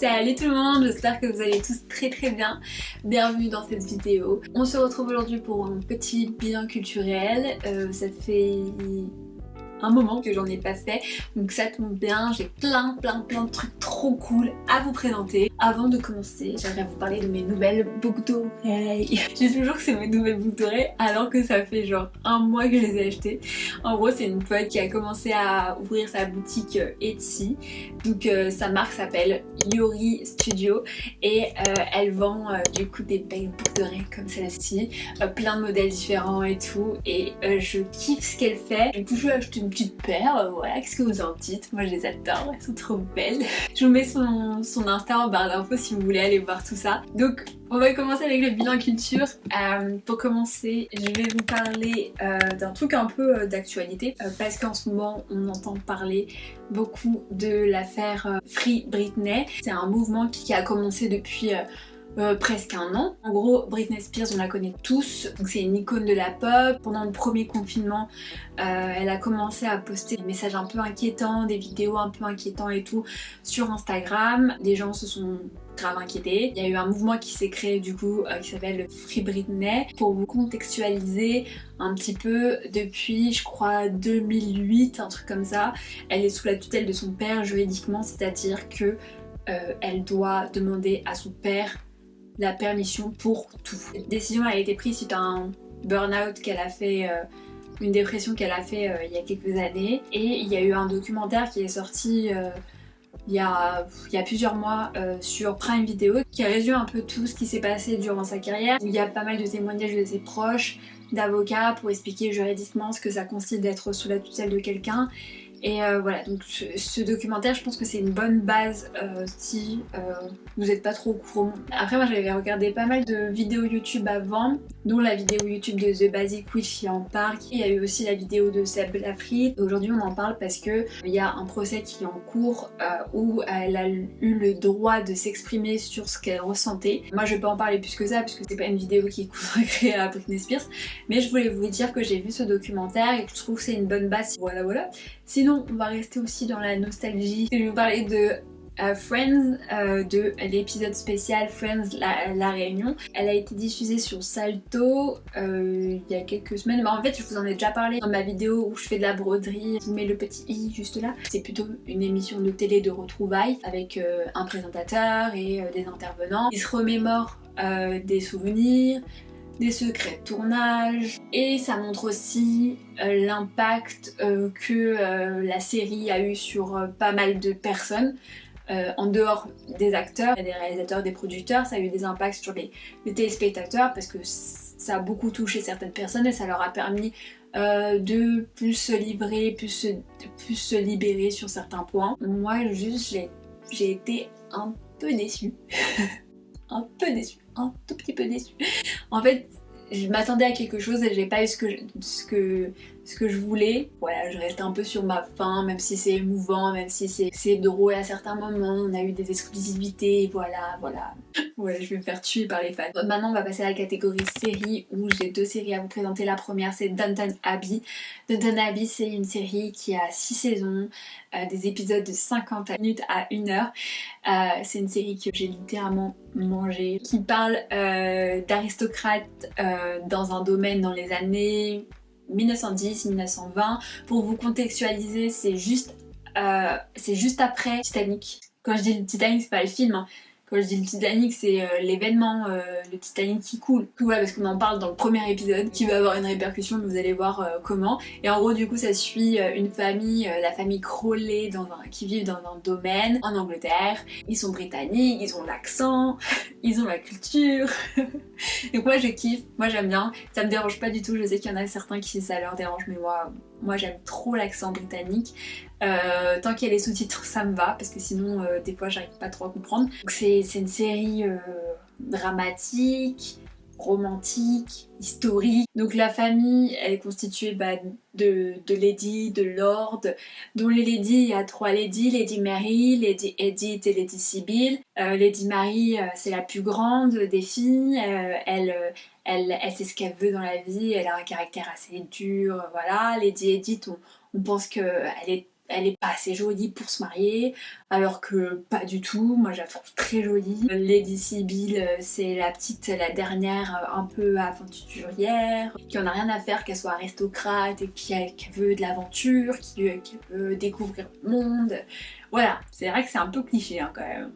Salut tout le monde, j'espère que vous allez tous très bien. Bienvenue dans cette vidéo. On se retrouve aujourd'hui pour un petit bilan culturel. Ça fait un moment que j'en ai pas fait, donc ça tombe bien, j'ai plein de trucs trop cool à vous présenter. Avant de commencer, j'aimerais vous parler de mes nouvelles boucles d'oreilles. Je dis toujours que c'est mes nouvelles boucles d'oreilles alors que ça fait genre un mois que je les ai achetées. En gros, c'est une pote qui a commencé à ouvrir sa boutique Etsy. Donc sa marque s'appelle Yori Studio et elle vend du coup des belles boucles d'oreilles comme celle-ci, plein de modèles différents et tout, et je kiffe ce qu'elle fait. Du coup je lui ai acheté une petite paire, voilà, qu'est-ce que vous en dites? Moi je les adore, elles sont trop belles. Je vous mets son Insta en barre d'infos si vous voulez aller voir tout ça. Donc on va commencer avec le bilan culture. Pour commencer, je vais vous parler d'un truc un peu d'actualité parce qu'en ce moment on entend parler beaucoup de l'affaire Free Britney. C'est un mouvement qui a commencé depuis presque un an. En gros, Britney Spears, on la connaît tous, donc c'est une icône de la pop. Pendant le premier confinement, elle a commencé à poster des messages un peu inquiétants, des vidéos un peu inquiétants et tout sur Instagram. Les gens se sont grave inquiétés. Il y a eu un mouvement qui s'est créé du coup qui s'appelle Free Britney. Pour vous contextualiser un petit peu, depuis je crois 2008, un truc comme ça, elle est sous la tutelle de son père juridiquement, c'est-à-dire que elle doit demander à son père la permission pour tout. Cette décision a été prise suite à un burn-out qu'elle a fait, une dépression qu'elle a fait il y a quelques années, et il y a eu un documentaire qui est sorti il y a plusieurs mois sur Prime Video qui résume un peu tout ce qui s'est passé durant sa carrière. Il y a pas mal de témoignages de ses proches, d'avocats pour expliquer juridiquement ce que ça consiste d'être sous la tutelle de quelqu'un. Et voilà, donc ce documentaire, je pense que c'est une bonne base si vous n'êtes pas trop au courant. Après, moi j'avais regardé pas mal de vidéos YouTube avant, dont la vidéo YouTube de The Basic Witch qui en parle. Il y a eu aussi la vidéo de Seb Lafrite. Aujourd'hui on en parle parce que il y a un procès qui est en cours où elle a eu le droit de s'exprimer sur ce qu'elle ressentait. Moi je vais pas en parler plus que ça puisque c'est pas une vidéo qui est consacrée à Britney Spears, mais je voulais vous dire que j'ai vu ce documentaire et que je trouve que c'est une bonne base. Voilà. Sinon, on va rester aussi dans la nostalgie. Je vais vous parler de Friends, de l'épisode spécial Friends, la Réunion. Elle a été diffusée sur Salto il y a quelques semaines. En fait, je vous en ai déjà parlé dans ma vidéo où je fais de la broderie. Je vous mets le petit i juste là. C'est plutôt une émission de télé de retrouvailles avec un présentateur et des intervenants. Ils se remémorent des souvenirs, des secrets de tournage, et ça montre aussi l'impact que la série a eu sur pas mal de personnes. En dehors des acteurs, des réalisateurs, des producteurs, ça a eu des impacts sur les téléspectateurs parce que ça a beaucoup touché certaines personnes et ça leur a permis de plus se livrer, plus se libérer sur certains points. Moi juste j'ai été un peu déçue. Un tout petit peu déçue. En fait, je m'attendais à quelque chose et j'ai pas eu ce que je voulais. Voilà, je reste un peu sur ma faim, même si c'est émouvant, même si c'est drôle à certains moments, on a eu des exclusivités, voilà. Ouais, je vais me faire tuer par les fans. Maintenant, on va passer à la catégorie série où j'ai deux séries à vous présenter. La première, c'est Downton Abbey. Downton Abbey, c'est une série qui a 6 saisons, des épisodes de 50 minutes à 1 heure. C'est une série que j'ai littéralement mangée, qui parle d'aristocrates dans un domaine dans les années 1910-1920. Pour vous contextualiser, c'est juste après Titanic. Quand je dis le Titanic, c'est pas le film, hein. Quand je dis le Titanic, c'est l'événement, le Titanic qui coule. Ouais, parce qu'on en parle dans le premier épisode, qui va avoir une répercussion, mais vous allez voir comment. Et en gros, du coup, ça suit une famille, la famille Crawley, qui vivent dans un domaine en Angleterre. Ils sont britanniques, ils ont l'accent, ils ont la culture. Donc moi, je kiffe, moi j'aime bien. Ça me dérange pas du tout, je sais qu'il y en a certains qui ça leur dérange, mais moi j'aime trop l'accent britannique. Tant qu'il y a les sous-titres, ça me va, parce que sinon, des fois, j'arrive pas trop à comprendre. Donc c'est une série dramatique, romantique, historique. Donc la famille, elle est constituée de lady, de lord. Dont les lady, il y a 3 lady: Lady Mary, Lady Edith et Lady Sybil. Lady Mary, c'est la plus grande des filles. Elle sait ce qu'elle veut dans la vie, elle a un caractère assez dur, voilà. Lady Edith, on pense qu'elle est elle est pas assez jolie pour se marier, alors que pas du tout, moi je la trouve très jolie. Lady Sibyl, c'est la dernière un peu aventurière, qui en a rien à faire qu'elle soit aristocrate et qui veut de l'aventure, qui veut découvrir le monde. Voilà, c'est vrai que c'est un peu cliché hein, quand même.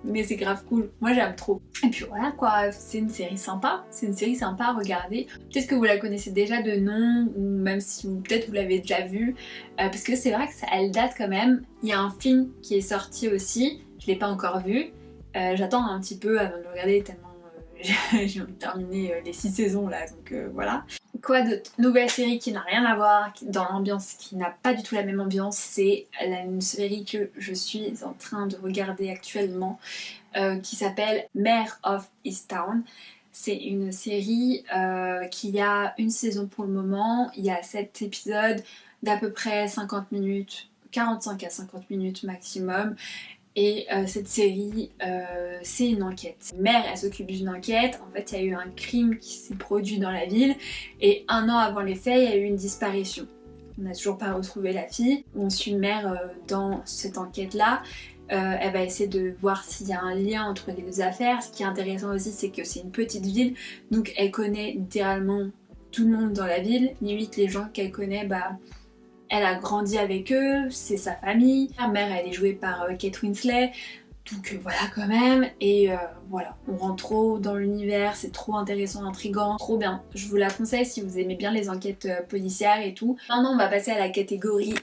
Mais c'est grave cool, moi j'aime trop. Et puis voilà quoi, c'est une série sympa, à regarder. Peut-être que vous la connaissez déjà de nom, ou même si peut-être vous l'avez déjà vue, parce que c'est vrai que elle date quand même. Il y a un film qui est sorti aussi, je l'ai pas encore vu. J'attends un petit peu avant de le regarder tellement j'ai envie de terminer les 6 saisons là, donc voilà. Quoi d'autre? Nouvelle série qui n'a rien à voir dans l'ambiance, qui n'a pas du tout la même ambiance, c'est une série que je suis en train de regarder actuellement qui s'appelle Mare of Easttown. C'est une série qui a une saison pour le moment, il y a 7 épisodes d'à peu près 50 minutes, 45 à 50 minutes maximum. Et cette série, c'est une enquête. Mère, elle s'occupe d'une enquête. En fait, il y a eu un crime qui s'est produit dans la ville. Et 1 an avant les faits, il y a eu une disparition. On n'a toujours pas retrouvé la fille. On suit Mère dans cette enquête-là. Elle va essayer de voir s'il y a un lien entre les deux affaires. Ce qui est intéressant aussi, c'est que c'est une petite ville. Donc elle connaît littéralement tout le monde dans la ville. Limite, les gens qu'elle connaît, elle a grandi avec eux, c'est sa famille. Sa mère, elle est jouée par Kate Winslet. Donc voilà quand même. Et voilà, on rentre trop dans l'univers, c'est trop intéressant, intriguant, trop bien. Je vous la conseille si vous aimez bien les enquêtes policières et tout. Maintenant, on va passer à la catégorie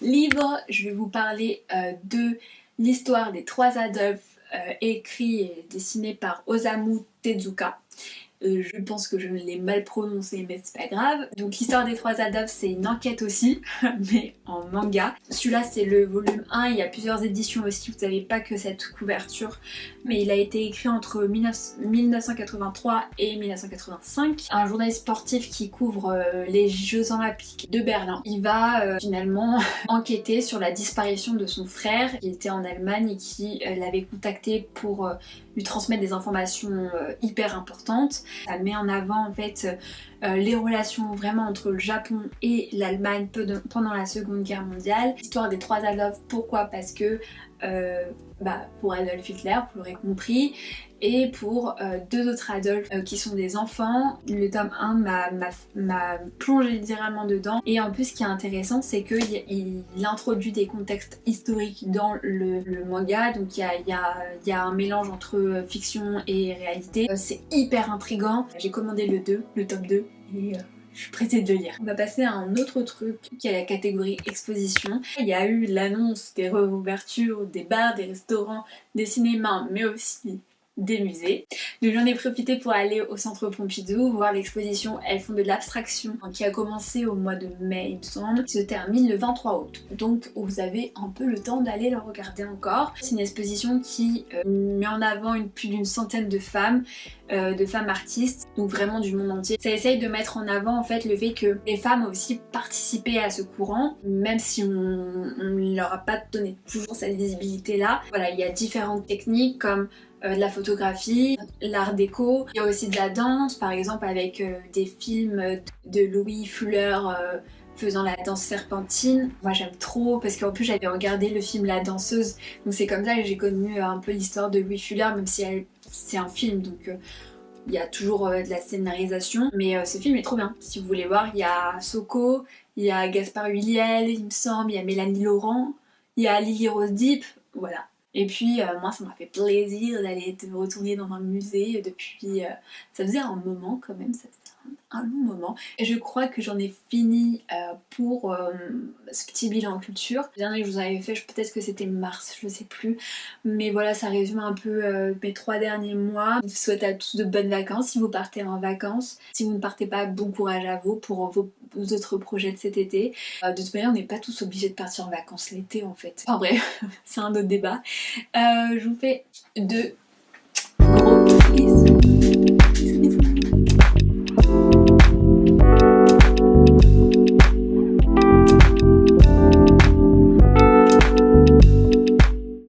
livre. Je vais vous parler de l'histoire des 3 Adolphes, écrit et dessiné par Osamu Tezuka. Je pense que je l'ai mal prononcé, mais c'est pas grave. Donc l'histoire des 3 Adolphes, c'est une enquête aussi, mais en manga. Celui-là, c'est le volume 1, il y a plusieurs éditions aussi, vous n'avez pas que cette couverture. Mais il a été écrit entre 1983 et 1985. Un journaliste sportif qui couvre les Jeux Olympiques de Berlin. Il va finalement enquêter sur la disparition de son frère, qui était en Allemagne et qui l'avait contacté pour lui transmettre des informations hyper importantes. Ça met en avant en fait les relations vraiment entre le Japon et l'Allemagne pendant la Seconde Guerre mondiale. L'histoire des 3 Adolphes, pourquoi? Parce que pour Adolf Hitler, vous l'aurez compris, et pour 2 autres Adolphes qui sont des enfants. Le tome 1 m'a plongé littéralement dedans. Et en plus, ce qui est intéressant, c'est qu'il introduit des contextes historiques dans le manga. Donc il y a un mélange entre fiction et réalité. C'est hyper intriguant. J'ai commandé le tome 2, et je suis pressée de le lire. On va passer à un autre truc qui est la catégorie exposition. Il y a eu l'annonce des réouvertures des bars, des restaurants, des cinémas, mais aussi des musées. Donc j'en ai profité pour aller au centre Pompidou, voir l'exposition Elles font de l'abstraction, qui a commencé au mois de mai il me semble, qui se termine le 23 août. Donc vous avez un peu le temps d'aller le regarder encore. C'est une exposition qui met en avant plus d'une centaine de femmes artistes, donc vraiment du monde entier. Ça essaye de mettre en avant en fait le fait que les femmes ont aussi participé à ce courant, même si on ne leur a pas donné toujours cette visibilité là. Voilà, il y a différentes techniques comme de la photographie, l'art déco, il y a aussi de la danse, par exemple avec des films de Louis Fuller faisant la danse serpentine. Moi j'aime trop parce qu'en plus j'avais regardé le film La Danseuse, donc c'est comme ça que j'ai connu un peu l'histoire de Louis Fuller, même si c'est un film, donc il y a toujours de la scénarisation, mais ce film est trop bien. Si vous voulez voir, il y a Soko, il y a Gaspard Huliel, il me semble, il y a Mélanie Laurent, il y a Lily Rose Depp, voilà. Et puis moi ça m'a fait plaisir de retourner dans un musée depuis... ça faisait un moment quand même, ça faisait un long moment. Et je crois que j'en ai fini pour ce petit bilan culture. Le dernier que je vous avais fait, peut-être que c'était mars, je sais plus. Mais voilà, ça résume un peu mes 3 derniers mois. Je vous souhaite à tous de bonnes vacances si vous partez en vacances. Si vous ne partez pas, bon courage à vous pour vos autres projets de cet été. De toute manière, on n'est pas tous obligés de partir en vacances l'été en fait. Enfin bref, c'est un autre débat. Je vous fais de